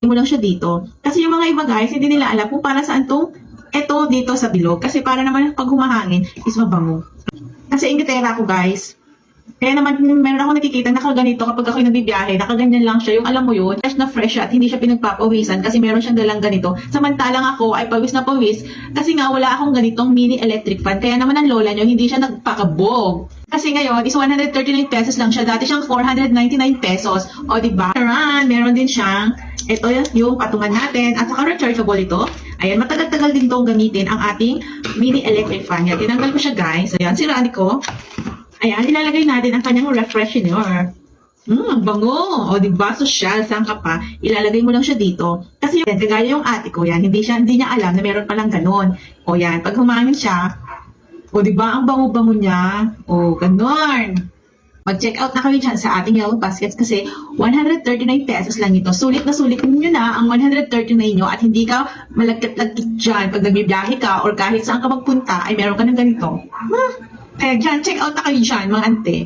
mo lang siya dito. Kasi yung mga iba guys, hindi nila alam kung para saan tong eto dito sa bilog. Kasi para naman pag humahangin is mabango. Kasi ingitera ko guys. Kaya naman, meron ako nakikita nakaganito kapag ako'y nagbibiyahe, nakaganyan lang siya, yung alam mo yun, fresh siya at hindi siya pinagpapawisan kasi meron siyang dalang ganito. Samantalang ako ay pawis na pawis kasi nga wala akong ganitong mini electric fan. Kaya naman ang lola nyo, hindi siya nagpakabog. Kasi ngayon is 139 pesos lang siya, dati siyang 499 pesos. O diba? Taran, meron din siyang, ito yung patungan natin at saka rechargeable ito. Ayan, matagal-tagal din itong gamitin ang ating mini electric fan. Yan, tinanggal ko siya guys. Ayan, siraan ko. Ayan, ilalagay natin ang kanyang refreshener. Bango. O, diba? Social, saan ka pa? Ilalagay mo lang siya dito. Kasi yan, kagaya yung ate ko, yan, hindi niya alam na meron palang ganon. O yan, pag humangin siya, o diba, ang bango-bango niya. O, ganon. Mag-check out na kami dyan sa ating Yellow Baskets kasi 139 pesos lang ito. Sulit na sulit nyo na ang 139 nyo at hindi ka malagkit-lagkit dyan pag nagbibiyahe ka or kahit saan ka magpunta ay meron ka ng ganito. Kaya dyan, check out na kayo dyan, mga ante.